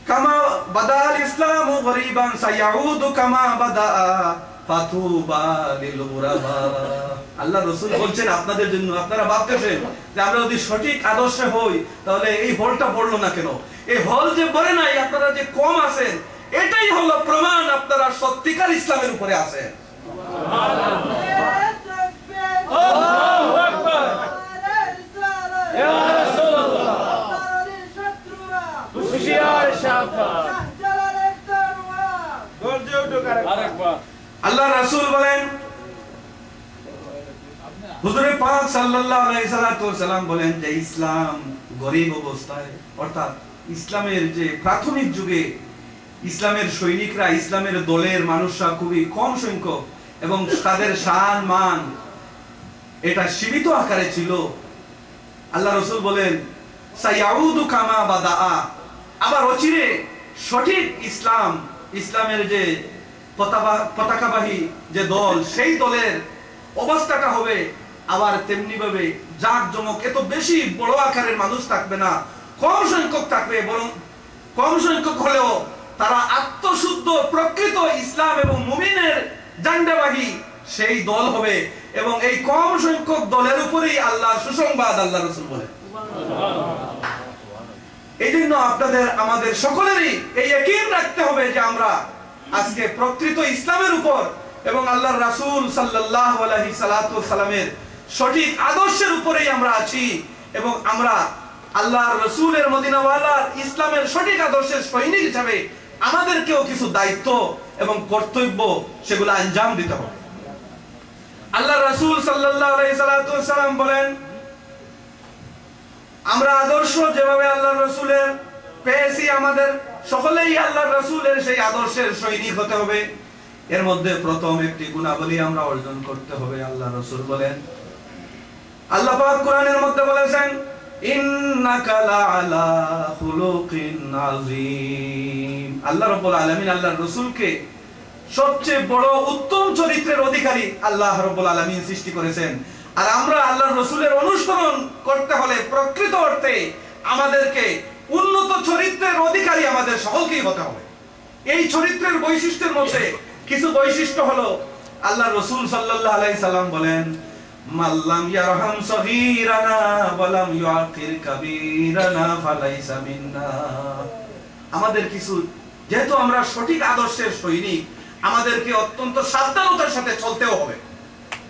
কামা বাদাল ইসলামু গরিবান সায়াউদু কামা বাদা ফাতুবা লিল গুরাবা। আল্লাহ রাসূল বলছেন আপনাদের জন্য, আপনারা ভাবতেছেন যে আমরা যদি সঠিক আদর্শে হই তাহলে এই হলটা পড়লো না কেন? এই হল যে পড়ে নাই, আপনারা যে কম আছেন, এটাই হলো প্রমাণ আপনারা সত্যিকার ইসলামের উপরে আছেন। আল্লাহু আকবার। ইয়া রাসূলুল্লাহ হুশিয়ার শাফা গর্জে উঠো আরেকবার। আল্লাহ রাসূল বলেন, হুজুর পাক সাল্লাল্লাহু আলাইহি সাল্লাম বলেন যে ইসলাম গরীব অবস্থায়, অর্থাৎ ইসলামের যে প্রাথমিক যুগে ইসলামের সৈনিকরা, ইসলামের দলের মানুষরা খুবই কম সংখ্যক এবং তাদের শান মান এটা সীমিত আকারে ছিল। আল্লাহ রাসূল বলেন সায়াউদু কামা বাদা, আবার অচিরে সঠিক ইসলাম, ইসলামের যে পতাকাবাহী যে দল, সেই দলের অবস্থাটা হবে আবার তেমনি ভাবে জাঁকজমক, এত বেশি বড় আকারের মানুষ থাকবে না, কম সংখ্যক থাকবে, বরং কম সংখ্যক হলেও তারা আত্মশুদ্ধ প্রকৃত ইসলাম এবং মুমিনের ঝান্ডাবাহী সেই দল হবে এবং এই কম সংখ্যক দলের উপরেই আল্লাহর সুসংবাদ আল্লাহ রাসূল বলেন। এই জন্য আপনাদের আমাদের সকলেরই এই ইয়াকিন রাখতে হবে যে আমরা আজকে প্রকৃত ইসলামের উপর এবং আল্লাহর রাসূল সাল্লাল্লাহু আলাইহি সাল্লামের সঠিক আদর্শের উপরেই আমরা আছি এবং আমরা আল্লাহর রাসূলের মদিনাওয়ালার ইসলামের সঠিক আদর্শের সৈনিক হিসেবে আমাদেরকেও কিছু দায়িত্ব এবং কর্তব্য সেগুলো আঞ্জাম দিতে হবে। আল্লাহর রাসূল সাল্লাল্লাহু আলাইহি সাল্লাম বলেন, আমরা আদর্শ যেভাবে আল্লাহর রাসূলের পেয়েছি, আমাদের সকলেই আল্লাহর রাসূলের সেই আদর্শের সৈনিক হতে হবে। এর মধ্যে প্রথম একটি গুণাবলী আমরা অর্জন করতে হবে। আল্লাহর রাসূল বলেন, আল্লাহ পাক কোরআনের মধ্যে বলেছেন, ইন্নাকা লাআলা খুলুকিন আযীম। আল্লাহ রাব্বুল আলামিন আল্লাহর রাসূলকে সবচেয়ে বড় উত্তম চরিত্রের অধিকারী আল্লাহ রাব্বুল আলামিন সৃষ্টি করেছেন। আর আমরা আল্লাহর রাসূলের অনুসরণ করতে হলে প্রকৃত অর্থে আমাদেরকে উন্নত চরিত্রের অধিকারী আমাদের সকলকেই হতে হবে। এই চরিত্রের বৈশিষ্ট্যের মধ্যে কিছু বৈশিষ্ট্য হলো, আল্লাহর রাসূল সাল্লাল্লাহু আলাইহি সাল্লাম বলেন, মাল্লাম ইয়ারহাম সগীরানা ওয়ালাম ইউআকির কাবীরানা ফালাইসা মিন্না। আমাদের কিছু, যেহেতু আমরা সঠিক আদর্শের সৈনিক, আমাদেরকে অত্যন্ত সাবধানতার সাথে চলতেও হবে।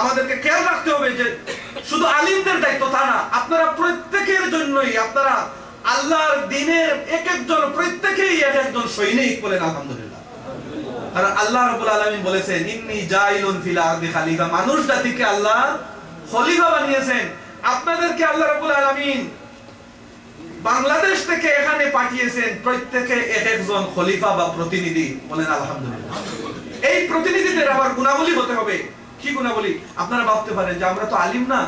আমাদেরকে খেয়াল রাখতে হবে যে শুধু আলিমদের দায়িত্ব তা না, আপনারা প্রত্যেকের জন্যই, আপনারা আল্লাহর দ্বীনের এক একজন প্রত্যেকেই এক একজন সৈনিক। বলেন আলহামদুলিল্লাহ। কারণ আল্লাহ রাব্বুল আলামিন বলেছেন, ইন্নী জাইলুন ফিল আরদি খলিফা, মানুষ জাতিকে আল্লাহ খলিফা বানিয়েছেন। আপনাদেরকে আল্লাহ রাব্বুল আলামিন বাংলাদেশ থেকে এখানে পাঠিয়েছেন, প্রত্যেকে এক একজন খলিফা বা প্রতিনিধি। বলেন আলহামদুলিল্লাহ। এই প্রতিনিধিদের আবার গুণাবলী হতে হবে। কি গুণাবলী? আপনারা ভাবতে পারেন যে আমরা তো আলিম না,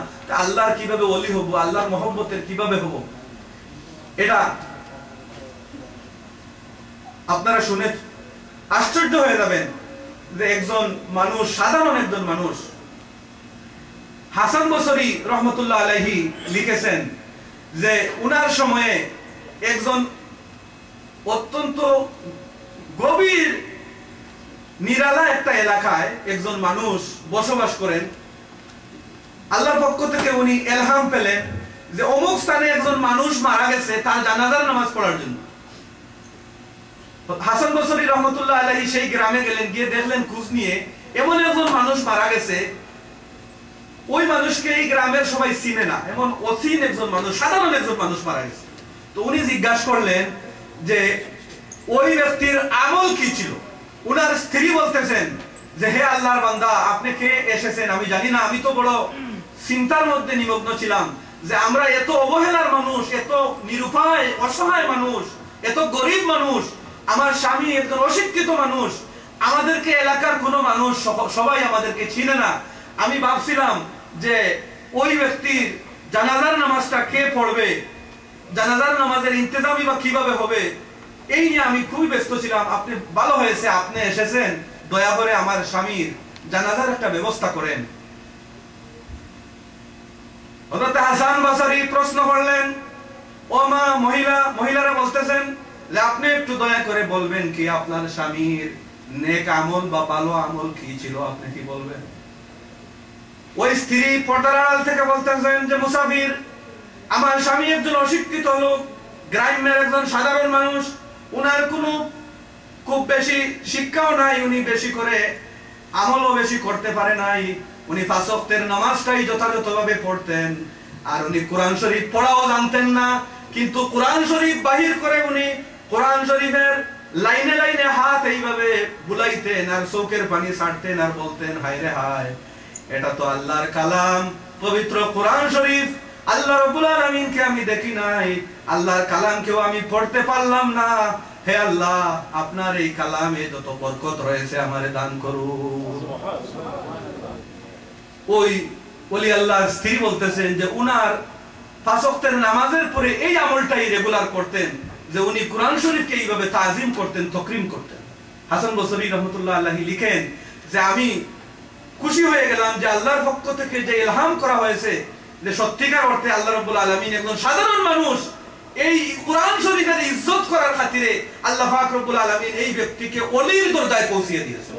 আল্লাহর কিভাবে ওলি হব, আল্লাহর মহব্বতের কিভাবে হব? এটা আপনারা শুনে আশ্চর্য হয়ে যাবেন যে একজন মানুষ, সাধারণ একজন মানুষ, হাসান বসরি রহমতুল্লাহ আলাইহি লিখেছেন যে উনার সময়ে একজন অত্যন্ত গভীর নিরালা একটা এলাকায় একজন মানুষ বসবাস করেন। আল্লাহর পক্ষ থেকে উনি ইলহাম পেলেন যে অমুক স্থানে একজন মানুষ মারা গেছে, তার জানাজার নামাজ পড়ার জন্য। হাসান বসরি রহমতুল্লাহ আলাইহি সেই গ্রামে গেলেন, গিয়ে দেখলেন খোঁজ নিয়ে এমন একজন মানুষ মারা গেছে, ওই মানুষকে এই গ্রামের সবাই চিনে না, এমন অচিন একজন মানুষ, সাধারণ একজন মানুষ মারা গেছে। তো উনি জিজ্ঞাসা করলেন যে ওই ব্যক্তির আমল কি ছিল। উনার স্ত্রী বলতেছেন যে হে আল্লাহর বান্দা, আপনি কে এসেছেন আমি জানি না, আমি তো বড় চিন্তার মধ্যে নিমগ্ন ছিলাম যে আমরা এত অবহেলার মানুষ, এত নিরুপায় অসহায় মানুষ, এত গরিব মানুষ, আমার স্বামী একজন অশিক্ষিত মানুষ, আমাদেরকে এলাকার কোনো মানুষ সবাই আমাদেরকে চিনে না। আমি ভাবছিলাম যে ওই ব্যক্তির জানাজার নামাজটা কে পড়বে, জানাজার নামাজের ইন্তজামই বা কিভাবে হবে, এই নিয়ে আমি খুবই ব্যস্ত ছিলাম। আপনি ভালো হয়েছে আপনি এসেছেন, দয়া করে আমার স্বামীর জানাজার একটা ব্যবস্থা করেন। হযরত হাসান বসরি প্রশ্ন করলেন, ও মা, মহিলারা বলতেছেন যে আপনি একটু দয়া করে বলবেন কি আপনার স্বামীর নেক আমল বা ভালো আমল কি ছিল, আপনি কি বলবেন? ওই স্ত্রী পর্দার আড়াল থেকে বলতেছেন যে মুসাফির, আমার স্বামী একজন অশিক্ষিত লোক, গ্রামের একজন সাধারণ মানুষ, উনার কোনো খুব বেশি শিক্ষাও নাই, উনি বেশি করে আমলও বেশি করতে পারে নাই, উনি পাঁচ ওয়াক্তের নামাজটাই যথাযথভাবে পড়তেন, আর উনি কোরআন শরীফ পড়াও জানতেন না, কিন্তু কোরআন শরীফ বাহির করে উনি কোরআন শরীফের লাইনে লাইনে হাত এইভাবে বুলাইতেন আর চোখের পানি ছাড়তেন আর বলতেন হায় রে হায়, এটা তো আল্লাহর কালাম, পবিত্র কোরআন শরীফ, আল্লাহ রাব্বুল আলামিনকে আমি দেখি নাই, আল্লাহর কালামকেও আমি পড়তে পারলাম না, হে আল্লাহ আপনার এই কালামে যত বরকত রয়েছে আমারে দান করুন। ওই ওলি আল্লাহর স্ত্রী বলতেছেন যে উনার পাঁচ ওয়াক্তের নামাজের পরে এই আমলটাই রেগুলার করতেন, যে উনি কোরআন শরীফকে এইভাবে তাজিম করতেন, তকরিম করতেন। হাসান বসরি রহমতুল্লাহ আলাইহি লিখেন যে আমি খুশি হয়ে গেলাম যে আল্লাহর পক্ষ থেকে যে ইলহাম করা হয়েছে যে সত্যিকার অর্থে আল্লাহ রাব্বুল আলামিন একজন সাধারণ মানুষ এই কোরআন শরীফের ইজ্জত করার খাতিরে আল্লাহ পাক রব্বুল আলামিন এই ব্যক্তিকে ওলির দরজায় পৌঁছিয়ে দিয়েছেন।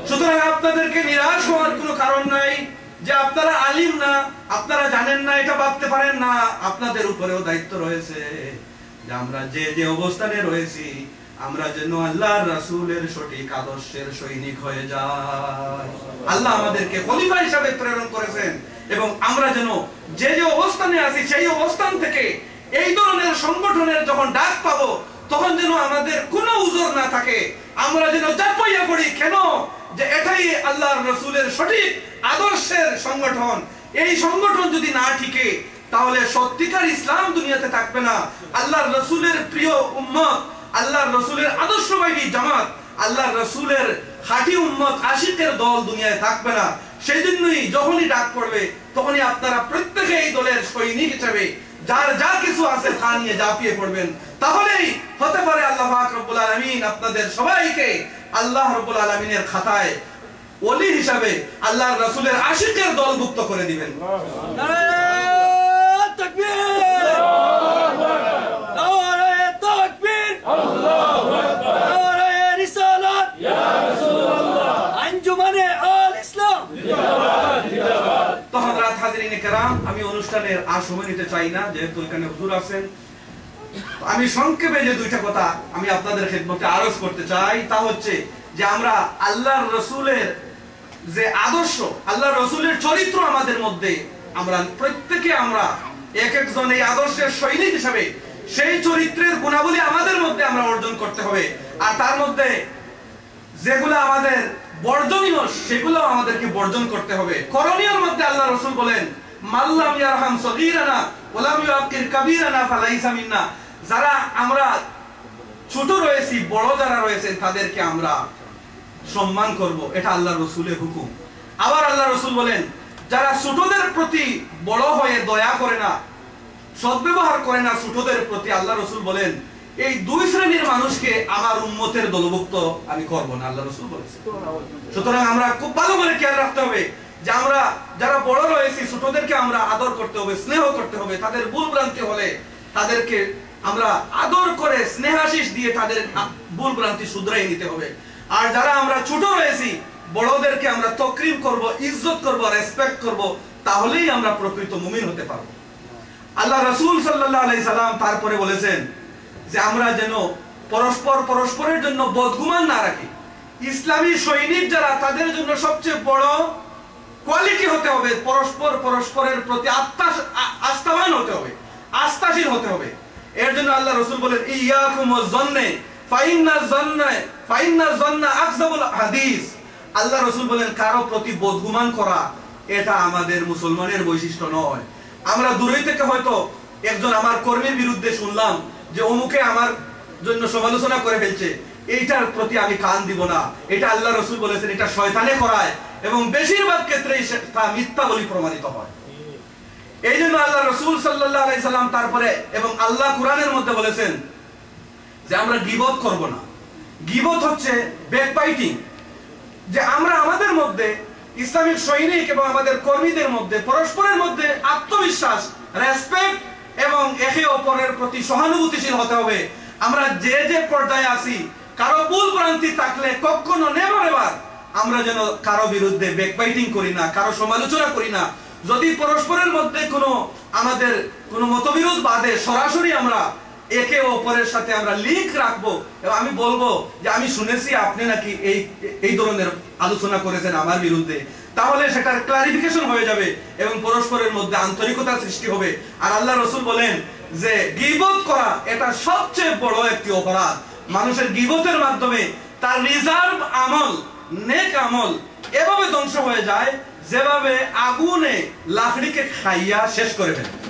সুতরাং আপনাদেরকে নিরাশ হওয়ার কোনো কারণ নাই যে আপনারা আলিম না, আপনারা জানেন না, এটা ভাবতে পারেন না। আপনাদের উপরেও দায়িত্ব রয়েছে যে আমরা যে যে অবস্থানে রয়েছি আমরা যেন আল্লাহর রাসূলের সঠিক আদর্শের সৈনিক হয়ে যাই। আল্লাহ আমাদেরকে খলিফা হিসেবে প্রেরণ করেছেন এবং আমরা যেন যে যে অবস্থানে আছি সেই অবস্থান থেকে এই ধরনের সংগঠনের যখন ডাক পাবো তখন যেন আমাদের কোনো উজর না থাকে, আমরা যেন চাপাইয়া পড়ি কেন যে এটাই আল্লাহর রাসূলের সঠিক আদর্শের সংগঠন। এই সংগঠন যদি না ঠিকে তাহলে সত্যিকার ইসলাম দুনিয়াতে থাকবে না। আল্লাহর রাসূলের প্রিয় উম্মত, আল্লাহর রাসূলের আদর্শবাহী জামাত, আল্লাহর রাসূলের খাঁটি উম্মত আশিকের দল দুনিয়ায় থাকবে না। সেই জন্যই যখনই ডাক পড়বে তখনই আপনারা প্রত্যেকে এই দলের সৈনিক হিসেবে যার যা কিছু আছে তা নিয়ে ঝাঁপিয়ে পড়বেন। তাহলেই হতে পারে আল্লাহ পাক রব্বুল আলামিন আপনাদের সবাইকে আল্লাহ রব্বুল আলামিনের খাতায় ওলি হিসাবে আল্লাহর রাসূলের আশিকের দলভুক্ত করে দিবেন। নারে তাকবীর, নারে তাকবীর, আল্লাহু আকবার, নারে রিসালাত, ইয়া রাসূলুল্লাহ, আঞ্জুমানে আল ইসলাম জিন্দাবাদ জিন্দাবাদ। তো হযরত হাজরিন کرام, আমি অনুষ্ঠানের আর সময় নিতে চাই না, যেহেতু এখানে হুজুর আছেন। আমি সংক্ষেপে যে দুইটা কথা আমি আপনাদের খেদমতে আরজ করতে চাই তা হচ্ছে যে আমরা আল্লাহর রাসূলের যে আদর্শ, আল্লাহর রাসূলের চরিত্র আমাদের মধ্যে আমরা প্রত্যেকে আমরা এক একজন এই আদর্শের সৈনিক হিসেবে সেই চরিত্রের গুণাবলী আমাদের মধ্যে আমরা অর্জন করতে হবে। আর তার মধ্যে যেগুলো আমাদের বর্জনীয় সেগুলো আমাদেরকে বর্জন করতে হবে। করণীয়র মধ্যে আল্লাহ রাসূল বলেন মাল্লাম ইয়ারহাম সগীরানা ওয়ালাম ইউআকির কাবীরানা ফালাইসা মিন্না। যারা আমরা ছোট রয়েছি, বড় যারা রয়েছেন তাদেরকে আমরা সম্মান করব, এটা আল্লাহর রাসূলের হুকুম। আবার আল্লাহ রাসূল বলেন যারা ছোটদের প্রতি বড় হয়ে দয়া করে না, সদ্ব্যবহার করে না ছোটদের প্রতি, আল্লাহ রাসূল বলেন এই দুই শ্রেণীর মানুষকে আমার উম্মতের দলভুক্ত আমি করব না, আল্লাহ রাসূল বলেছেন। সুতরাং আমরা খুব ভালো করে খেয়াল রাখতে হবে যে আমরা যারা বড় রয়েছি ছোটদেরকে আমরা আদর করতে হবে, স্নেহ করতে হবে। তাদের ভুল ভ্রান্তি হলে তাদেরকে আমরা আদর করে স্নেহাশিস দিয়ে তাদের ভুল ভ্রান্তি শুধরাই নিতে হবে। আর যারা আমরা ছোট রয়েছি বড়দেরকে আমরা তকরিম করব, ইজ্জত করব, রেসপেক্ট করব, তাহলেই আমরা প্রকৃত মুমিন হতে পারবো। আল্লাহ রাসূল সাল্লাল্লাহু আলাইহি সাল্লাম তারপরে বলেছেন যে আমরা যেন পরস্পরের জন্য বদগুমান না রাখি। ইসলামী সৈনিক যারা তাদের জন্য সবচেয়ে বড় কোয়ালিটি হতে হবে পরস্পরের প্রতি আস্থাবান হতে হবে, আস্থাশীল হতে হবে। এর জন্য আল্লাহ রাসূল বলেন ইয়াকুম ওয়াজ-যন্নে ফাইন্না যন্না আকযাবুল হাদিস। আল্লাহ রাসূল বলেন কারো প্রতি বদগুমান করা এটা আমাদের মুসলমানের বৈশিষ্ট্য নয়। আমরা দূরেই থেকে হয়তো একজন আমার কর্মীর বিরুদ্ধে শুনলাম যে অমুকে আমার জন্য সমালোচনা করে ফেলছে, এইটার প্রতি আমি কান দিব না। এটা আল্লাহ রাসূল বলেছেন এটা শয়তানে করায় এবং বেশিরভাগ ক্ষেত্রেই তা মিথ্যা বলে প্রমাণিত হয়। এই জন্য আল্লাহ রাসূল সাল্লাল্লাহু আলাইহি সাল্লাম তারপরে এবং আল্লাহ কোরআনের মধ্যে বলেছেন যে আমরা গীবত করব না। গীবত হচ্ছে ব্যাকবাইটিং, যে আমরা আমাদের মধ্যে ইসলামিক সৈনিক এবং আমাদের কর্মীদের মধ্যে পরস্পরের মধ্যে আত্মবিশ্বাস, রেসপেক্ট এবং একে অপরের প্রতি সহানুভূতিশীল হতে হবে। আমরা যে যে পর্যায়ে আছি, কারো ভুল ভ্রান্তি থাকলে কখনো নেভার এভার আমরা যেন কারো বিরুদ্ধে ব্যাকবাইটিং করি না, কারো সমালোচনা করি না। যদি পরস্পরের মধ্যে আমাদের কোনো মতবিরোধ বাদে সরাসরি আমরা একে অপরের সাথে আমরা লিঙ্ক রাখবো এবং আমি বলবো যে আমি শুনেছি আপনি নাকি এই ধরনের আলোচনা করেছেন আমার বিরুদ্ধে, তাহলে সেটার ক্লারিফিকেশন হয়ে যাবে এবং পরস্পরের মধ্যে আন্তরিকতার সৃষ্টি হবে। আর আল্লাহ রাসূল বলেন যে গীবত করা এটা সবচেয়ে বড় একটি অপরাধ। মানুষের গীবতের মাধ্যমে তার রিজার্ভ আমল, নেক আমল এভাবে ধ্বংস হয়ে যায় যেভাবে আগুনে লাকড়িকে খাইয়া শেষ করে ফেলে।